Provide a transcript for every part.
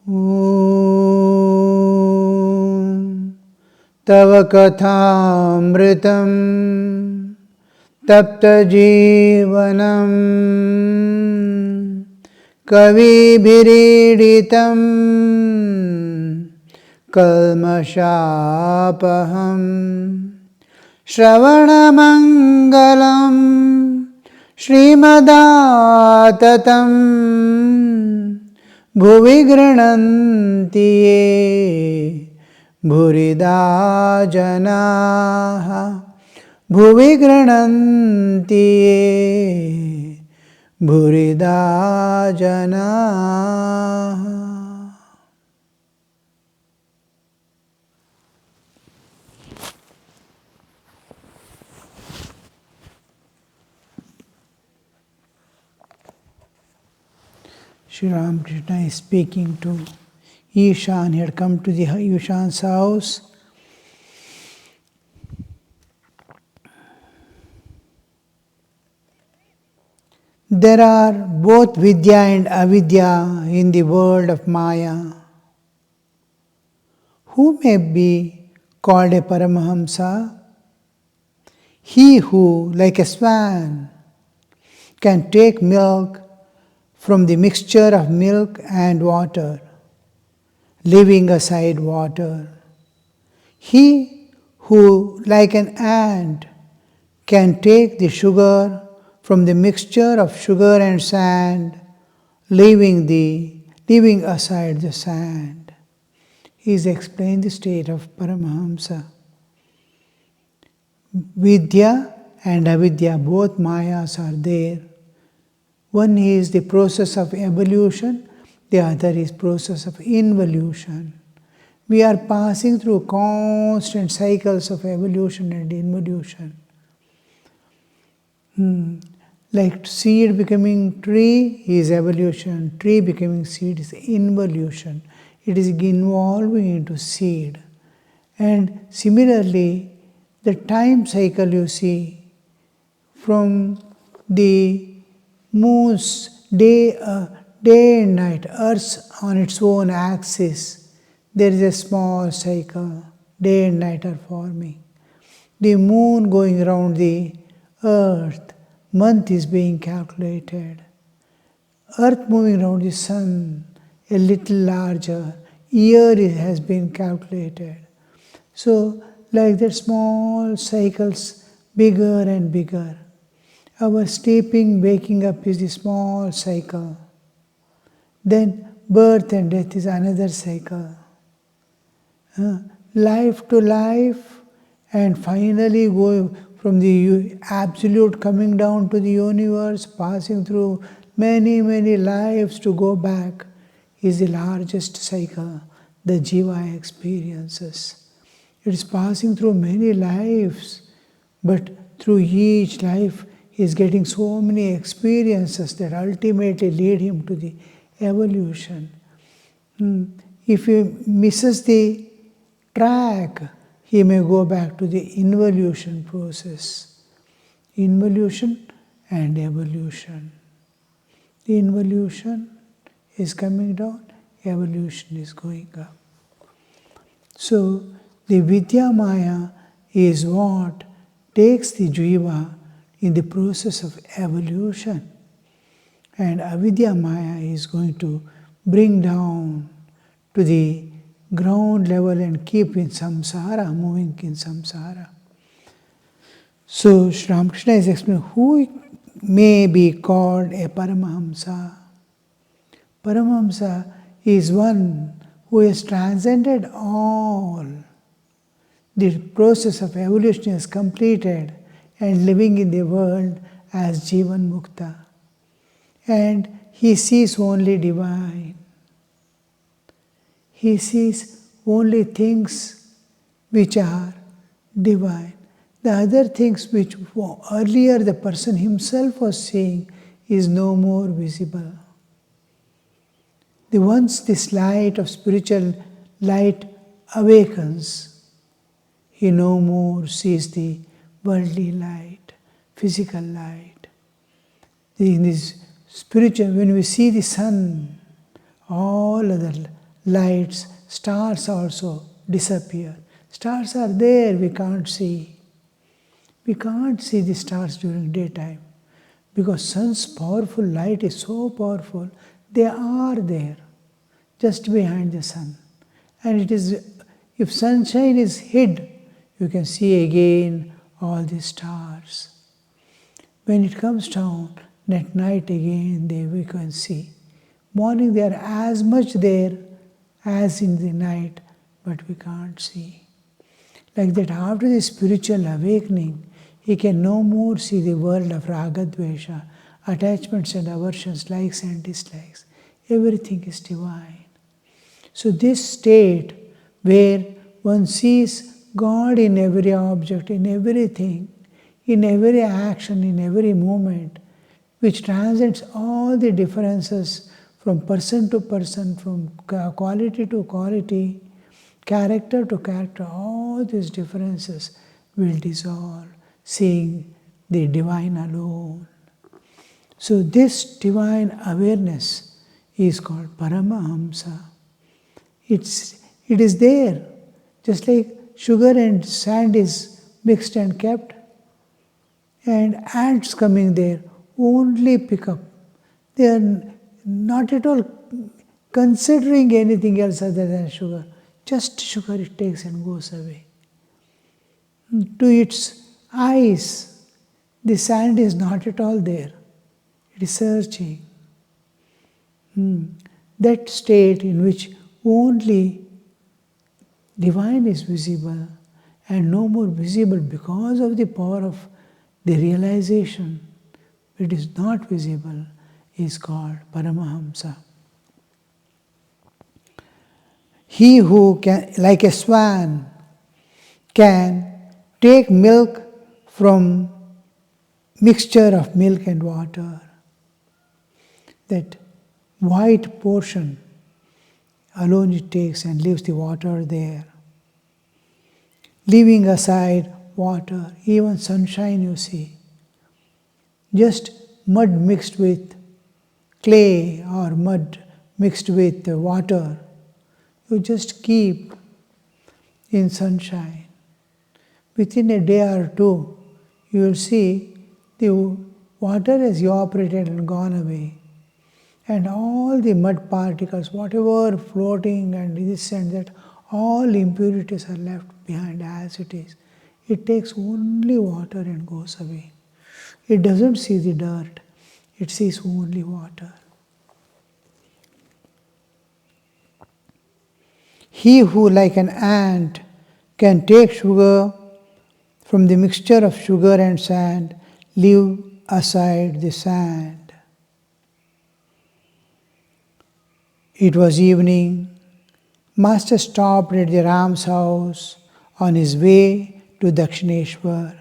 Om Tava Kathamritam Tapta Jivanam Kavibhiriditam Kalmashapaham Shravanamangalam Srimadaatatam Bhuvi Grananti Ye Bhurida Janaha Bhuvi Grananti Ye Bhurida Janaha. Sri Ramakrishna is speaking to Ishan. He had come to the Ishan's house. There are both Vidya and Avidya in the world of Maya. Who may be called a Paramahamsa? He who, like a swan, can take milk from the mixture of milk and water, leaving aside water. He who, like an ant, can take the sugar from the mixture of sugar and sand, leaving aside the sand. He is explained the state of Paramahamsa. Vidya and Avidya, both Mayas are there. One is the process of evolution, the other is process of involution. We are passing through constant cycles of evolution and involution. Like seed becoming tree is evolution, tree becoming seed is involution. It is evolving into seed. And similarly, the time cycle you see from the moon's day and night, Earth's on its own axis, there is a small cycle, day and night are forming. The moon going around the Earth, month is being calculated. Earth moving around the sun, a little larger, year has been calculated. So, like that, small cycles, bigger and bigger. Our sleeping, waking up is the small cycle. Then birth and death is another cycle. Life to life, and finally going from the absolute coming down to the universe, passing through many, many lives to go back, is the largest cycle the Jiva experiences. It is passing through many lives, but through each life he is getting so many experiences that ultimately lead him to the evolution. If he misses the track, he may go back to the involution process. Involution and evolution. The involution is coming down, evolution is going up. So, the Vidya Maya is what takes the Jiva in the process of evolution. And Avidya Maya is going to bring down to the ground level and keep in samsara, moving in samsara. So Sri Ramakrishna is explaining who may be called a Paramahamsa. Paramahamsa is one who has transcended all. The process of evolution is completed and living in the world as Jivan Mukta. And he sees only divine. He sees only things which are divine. The other things which earlier the person himself was seeing is no more visible. Once this light of spiritual light awakens, he no more sees the worldly light, physical light. In this spiritual, when we see the sun, all other lights, stars also disappear. Stars are there, we can't see. We can't see the stars during daytime because sun's powerful light is so powerful. They are there, just behind the sun. And it is, if sunshine is hid, you can see again all the stars. When it comes down, at night again we can see. Morning they are as much there as in the night, but we can't see. Like that, after the spiritual awakening, he can no more see the world of raga, dvesha, attachments and aversions, likes and dislikes. Everything is divine. So this state where one sees God in every object, in everything, in every action, in every moment, which transcends all the differences from person to person, from quality to quality, character to character, all these differences will dissolve, seeing the divine alone. So this divine awareness is called Paramahamsa. It is there, just like sugar and sand is mixed and kept, and ants coming there only pick up. They are not at all considering anything else other than sugar. Just sugar it takes and goes away. To its eyes, the sand is not at all there. It is searching. That state in which only divine is visible and no more visible because of the power of the realization, it is not visible, is called Paramahamsa. He who can, like a swan, can take milk from mixture of milk and water, that white portion alone it takes and leaves the water there. Leaving aside water, even sunshine you see, just mud mixed with clay or mud mixed with water, you just keep in sunshine. Within a day or two, you will see the water has evaporated and gone away. And all the mud particles, whatever floating and this and that, all impurities are left behind as it is. It takes only water and goes away. It doesn't see the dirt, it sees only water. He who, like an ant, can take sugar from the mixture of sugar and sand, leave aside the sand. It was evening. Master stopped at the Ram's house on his way to Dakshineswara.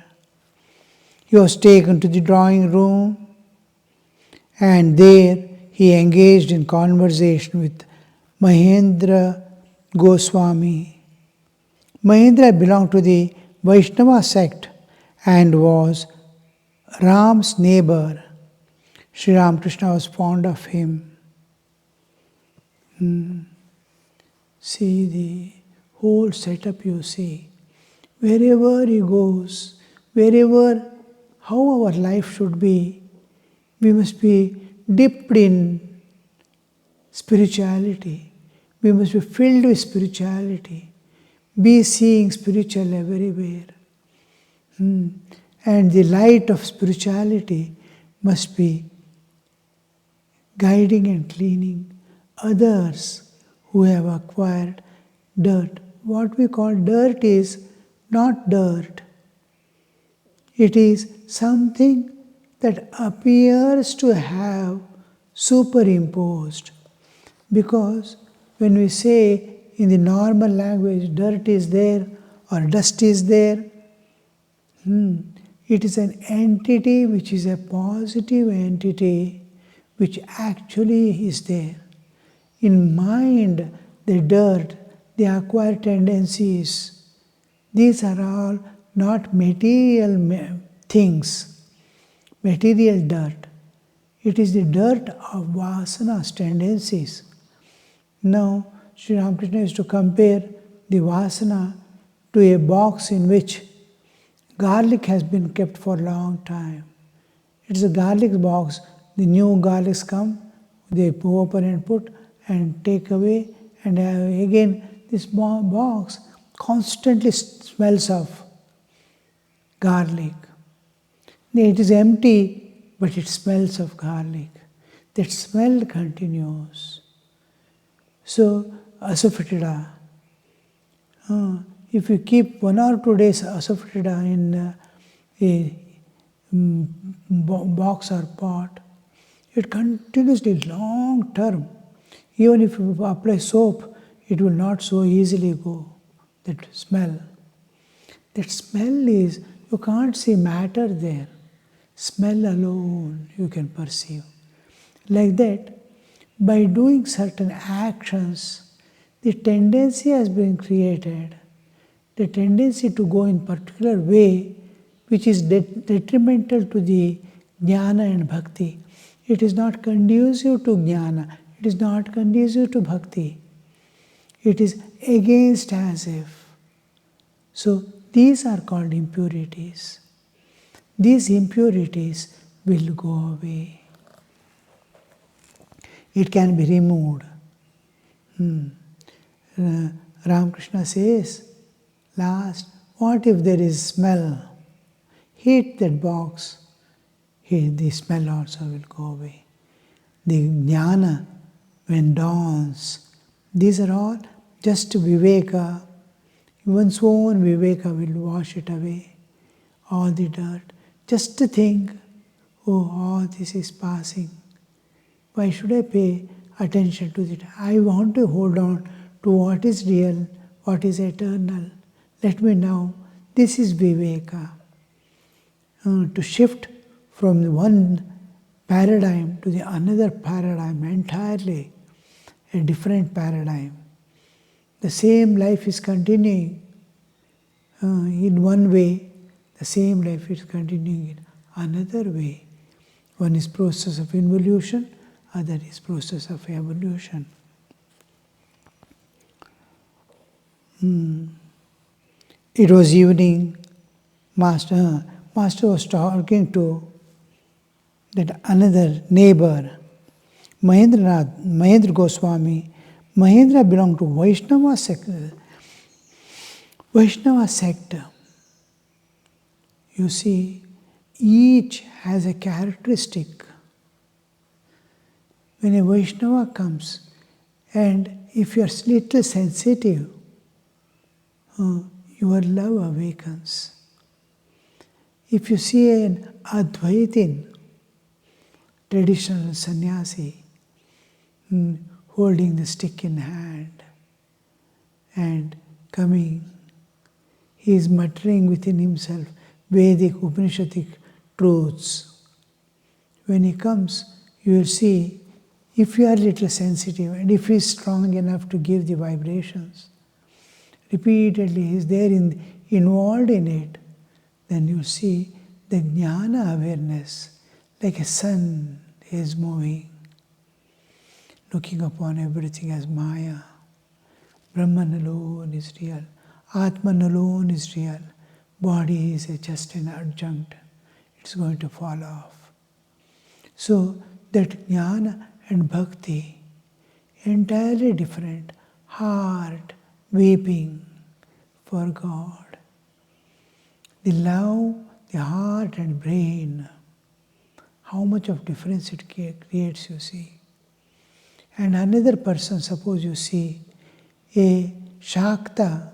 He was taken to the drawing room, and there he engaged in conversation with Mahendra Goswami. Mahendra belonged to the Vaishnava sect and was Ram's neighbor. Sri Ramakrishna was fond of him. See the whole setup you see. Wherever he goes, how our life should be, we must be dipped in spirituality. We must be filled with spirituality. Be seeing spiritual everywhere. And the light of spirituality must be guiding and cleaning others who have acquired dirt. What we call dirt is not dirt. It is something that appears to have superimposed. Because when we say in the normal language, dirt is there or dust is there, it is an entity which is a positive entity which actually is there. In mind, the dirt, the acquired tendencies, these are all not material things, material dirt. It is the dirt of vasanas, tendencies. Now, Sri Ramakrishna used to compare the vasana to a box in which garlic has been kept for a long time. It's a garlic box. The new garlics come, they open and put and take away, and again this box constantly smells of garlic. It is empty, but it smells of garlic. That smell continues. So, asafoetida. If you keep 1 or 2 days asafoetida in a box or pot, it continuously long term. Even if you apply soap, it will not so easily go. That smell. That smell is, you can't see matter there. Smell alone you can perceive. Like that, by doing certain actions, the tendency has been created. The tendency to go in particular way, which is detrimental to the jnana and bhakti. It is not conducive to jnana. It is not conducive to bhakti. It is against as if. So these are called impurities. These impurities will go away. It can be removed. Ramakrishna says, last, what if there is smell? Heat that box. The smell also will go away. The jnana, when dawns, these are all just viveka. One's own viveka will wash it away. All the dirt. Just to think, oh, all this is passing. Why should I pay attention to it? I want to hold on to what is real, what is eternal. Let me now, this is viveka. To shift from the one paradigm to the another paradigm entirely, a different paradigm. The same life is continuing in one way, the same life is continuing in another way. One is process of involution, other is process of evolution. It was evening. Master was talking to that another neighbor, Mahendra Goswami. Mahendra belonged to Vaishnava sect. You see, each has a characteristic. When a Vaishnava comes, and if you are little sensitive, your love awakens. If you see an Advaitin, traditional sannyasi, holding the stick in hand and coming, he is muttering within himself Vedic, Upanishadic truths. When he comes, you will see, if you are a little sensitive and if he is strong enough to give the vibrations, repeatedly he is there involved in it, then you see the jnana awareness, like a sun is moving, looking upon everything as Maya. Brahman alone is real. Atman alone is real. Body is just an adjunct. It's going to fall off. So that jnana and bhakti, entirely different. Heart weeping for God. The love, the heart and brain, how much of difference it creates, you see. And another person, suppose you see a Shakta,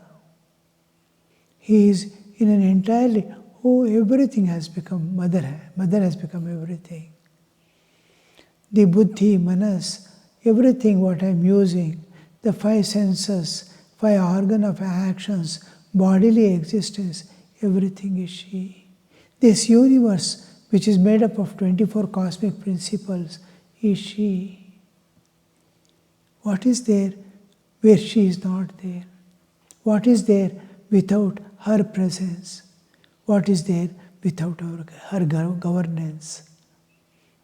he is in an entirely, everything has become mother has become everything. The buddhi, manas, everything what I am using, the 5 senses, 5 organ of actions, bodily existence, everything is she. This universe, which is made up of 24 cosmic principles, is she. What is there where she is not there? What is there without her presence? What is there without her governance?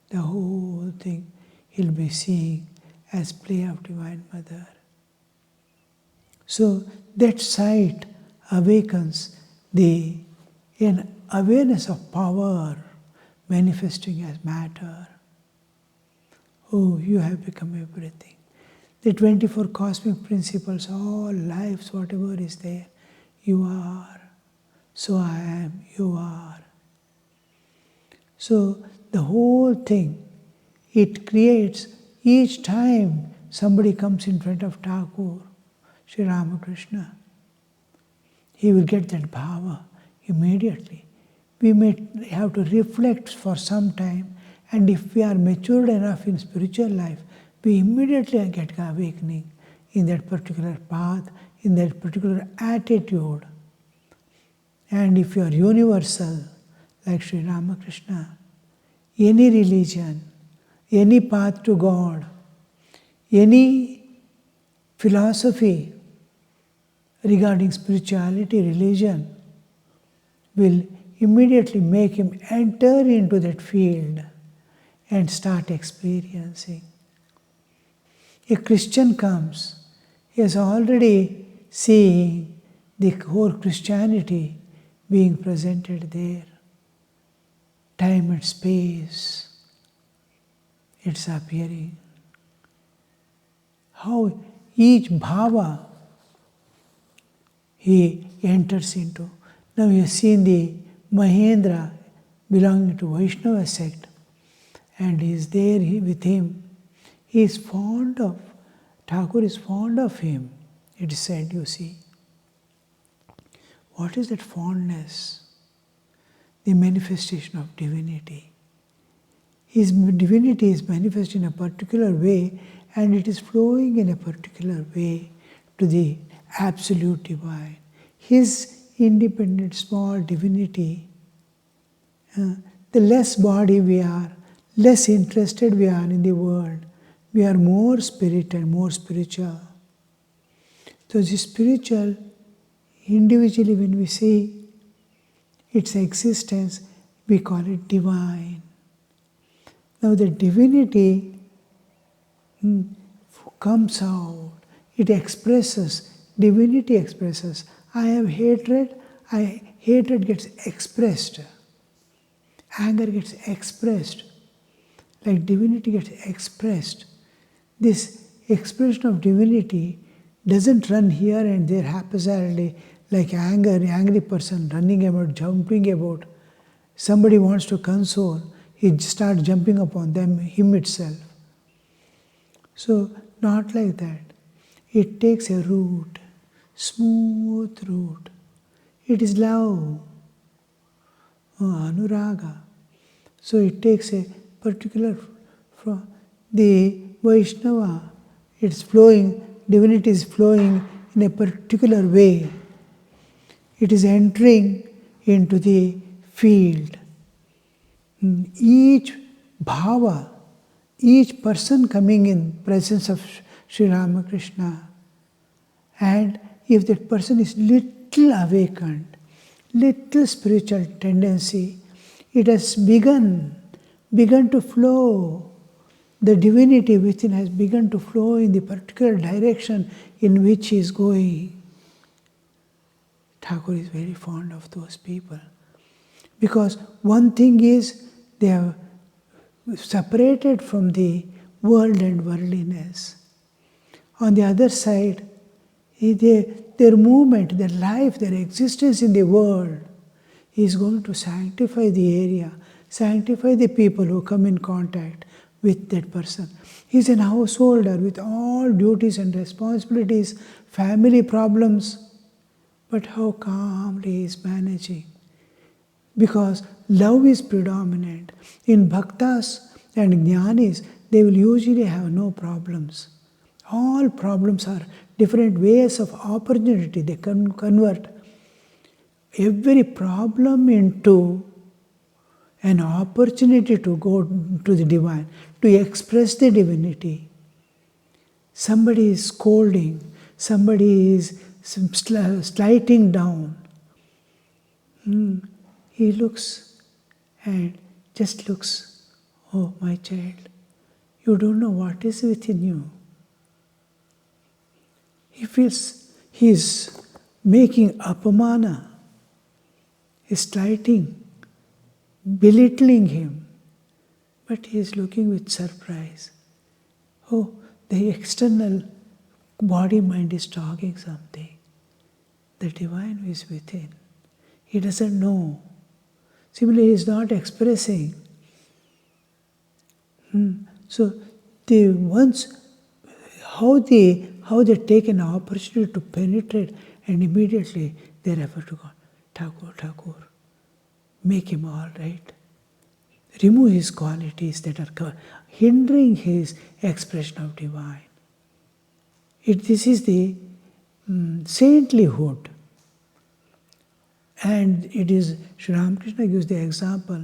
The whole thing he'll be seeing as play of Divine Mother. So that sight awakens an awareness of power manifesting as matter. Oh, you have become everything. The 24 cosmic principles, all lives, whatever is there, you are. So I am, you are. So the whole thing, it creates, each time somebody comes in front of Thakur, Sri Ramakrishna, he will get that bhava immediately. We may have to reflect for some time, and if we are matured enough in spiritual life, we immediately get awakening in that particular path, in that particular attitude. And if you are universal, like Sri Ramakrishna, any religion, any path to God, any philosophy regarding spirituality, religion, will immediately make him enter into that field and start experiencing. A Christian comes, he is already seeing the whole Christianity being presented there. Time and space, it's appearing. How each bhava he enters into. Now you have seen the Mahendra belonging to Vaishnava sect, and he is there with him. He is fond of, Thakur is fond of him, it is said, you see. What is that fondness? The manifestation of divinity. His divinity is manifest in a particular way, and it is flowing in a particular way to the absolute divine. His independent small divinity, the less body we are, less interested we are in the world, we are more spirit and more spiritual. So the spiritual, individually when we see its existence, we call it divine. Now the divinity comes out, it expresses, divinity expresses. I have hatred, hatred gets expressed. Anger gets expressed. Like divinity gets expressed. This expression of divinity doesn't run here and there haphazardly like anger, angry person running about, jumping about. Somebody wants to console, he starts jumping upon them, him itself. So, not like that. It takes a root, smooth root. It is love, anuraga. So it takes a particular, from the Vaishnava, it's flowing, divinity is flowing in a particular way. It is entering into the field. Each bhava, each person coming in presence of Sri Ramakrishna, and if that person is little awakened, little spiritual tendency, it has begun to flow. The divinity within has begun to flow in the particular direction in which he is going. Thakur is very fond of those people. Because one thing is, they are separated from the world and worldliness. On the other side, their movement, their life, their existence in the world is going to sanctify the area, sanctify the people who come in contact with that person. He is an householder with all duties and responsibilities, family problems, but how calmly he is managing. Because love is predominant. In bhaktas and jnanis, they will usually have no problems. All problems are different ways of opportunity. They can convert every problem into an opportunity to go to the divine, to express the divinity. Somebody is scolding, somebody is slighting down. He looks and just looks, oh my child, you don't know what is within you. He feels he is making apamana, he is slighting, belittling him. But he is looking with surprise. Oh, the external body mind is talking something. The divine is within. He doesn't know. Simply he is not expressing. So how they take an opportunity to penetrate, and immediately they refer to God. Thakur, Thakur, make him all right. Remove his qualities that are hindering his expression of divine. This is the saintlyhood. And it is, Sri Ramakrishna gives the example,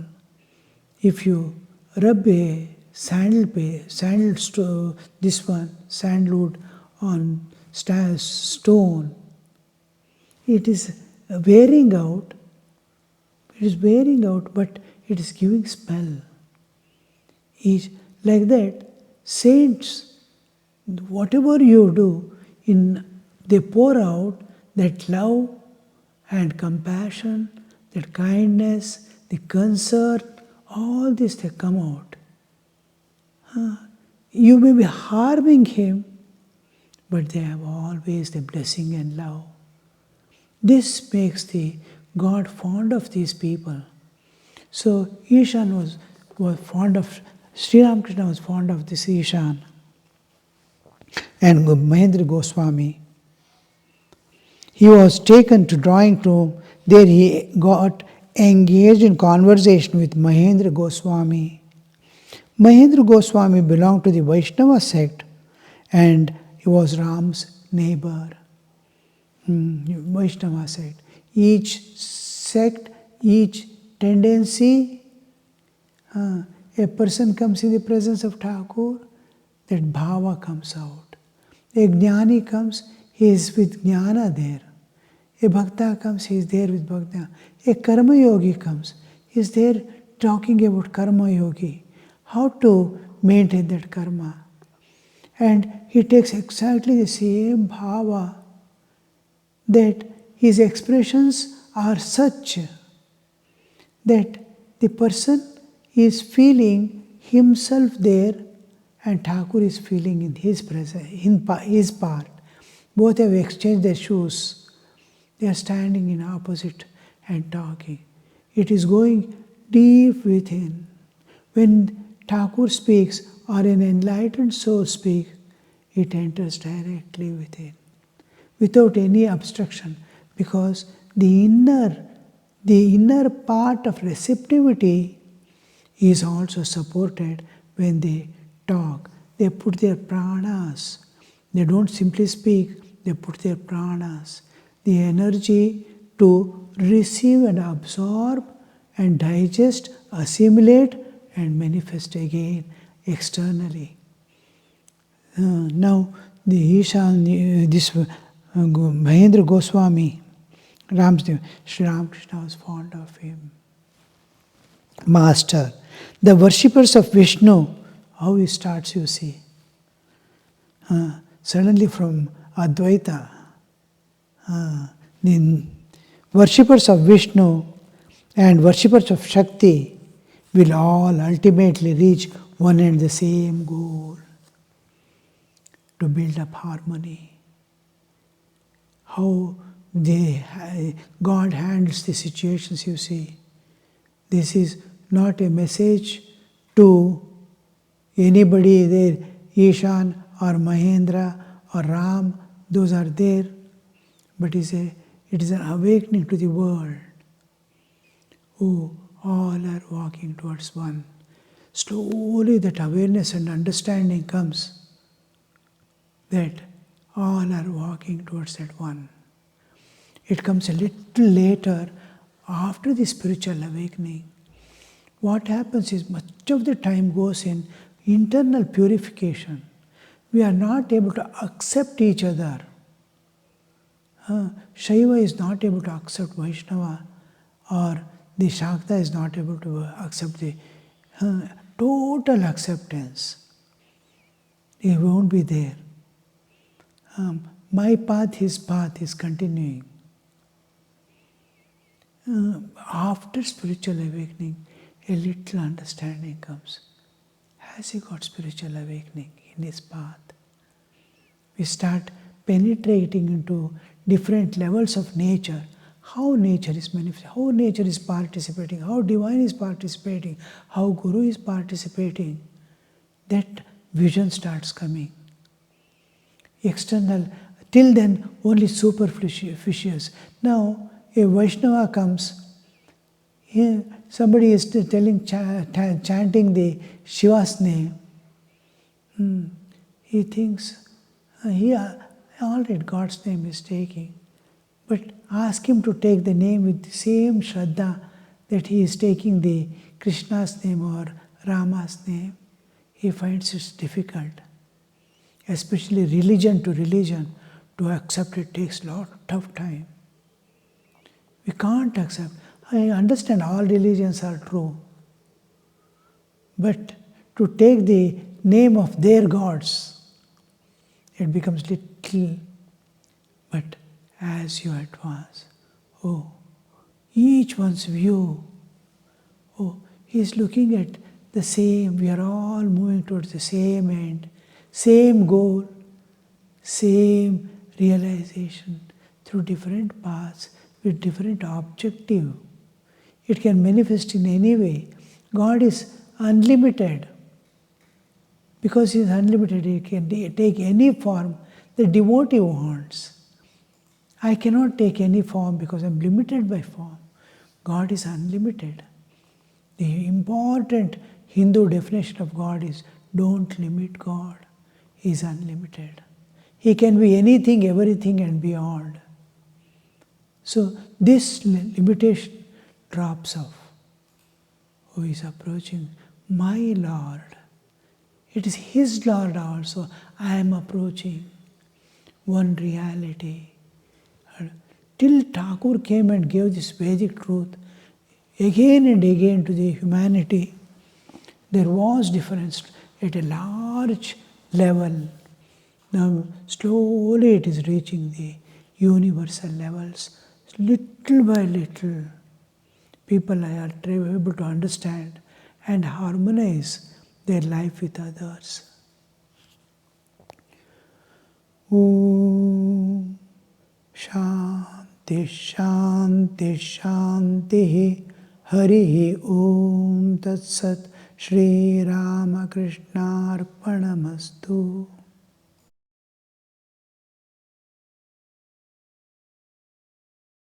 if you rub a sandalwood on stone, it is wearing out, but it is giving smell. Like that, saints, whatever you do, they pour out that love and compassion, that kindness, the concern, all this they come out. You may be harming him, but they have always the blessing and love. This makes the God fond of these people. So Ishan was fond of, Sri Ramakrishna was fond of this Ishan. And Mahendra Goswami, he was taken to drawing room. There he got engaged in conversation with Mahendra Goswami. Mahendra Goswami belonged to the Vaishnava sect, and he was Ram's neighbor. Vaishnava sect. Each sect, each tendency, a person comes in the presence of Thakur, that bhava comes out. A jnani comes, he is with jnana there. A bhakta comes, he is there with bhakta. A karma yogi comes, he is there talking about karma yogi, how to maintain that karma. And he takes exactly the same bhava, that his expressions are such that the person is feeling himself there and Thakur is feeling in his presence, in his part. Both have exchanged their shoes. They are standing in opposite and talking. It is going deep within. When Thakur speaks or an enlightened soul speaks, it enters directly within, without any obstruction, because the inner part of receptivity is also supported when they talk. They put their pranas. They don't simply speak, they put their pranas. The energy to receive and absorb and digest, assimilate and manifest again externally. Now, the Ishan, this Mahendra Goswami, Sri Ramakrishna was fond of him. Master, the worshippers of Vishnu, how he starts, you see. Suddenly from Advaita, the worshippers of Vishnu and worshippers of Shakti will all ultimately reach one and the same goal, to build up harmony. How God handles the situations, you see. This is not a message to anybody there, Ishan or Mahendra or Ram, those are there, but it is an awakening to the world. Oh, all are walking towards one. Slowly that awareness and understanding comes, that all are walking towards that one. It comes a little later, after the spiritual awakening. What happens is much of the time goes in internal purification. We are not able to accept each other. Shaiva is not able to accept Vaishnava, or the Shakta is not able to accept the total acceptance. It won't be there. My path, his path is continuing. After spiritual awakening, a little understanding comes. Has he got spiritual awakening in his path? We start penetrating into different levels of nature. How nature is manifesting, how nature is participating, how divine is participating, how Guru is participating. That vision starts coming. External, till then only superficial. Now a Vaishnava comes, somebody is chanting the Shiva's name. He thinks, he already God's name is taking. But ask him to take the name with the same Shraddha that he is taking the Krishna's name or Rama's name. He finds it difficult. Especially religion to accept it takes a lot of time. We can't accept. I understand all religions are true. But to take the name of their gods, it becomes little. But as you advance, each one's view, he is looking at the same, we are all moving towards the same end, same goal, same realization through different paths with different objective. It can manifest in any way. God is unlimited. Because he is unlimited, he can take any form the devotee wants. I cannot take any form because I am limited by form. God is unlimited. The important Hindu definition of God is don't limit God. He is unlimited. He can be anything, everything and beyond. So this limitation drops off. Who is approaching my Lord? It is his Lord also. I am approaching one reality. Till Thakur came and gave this Vedic truth again and again to the humanity, there was difference at a large level. Now slowly it is reaching the universal levels. Little by little, people are able to understand and harmonize their life with others. Om Shanti Shanti Shanti Hari Om Tat Sat Shri Ramakrishna Arpanamastu.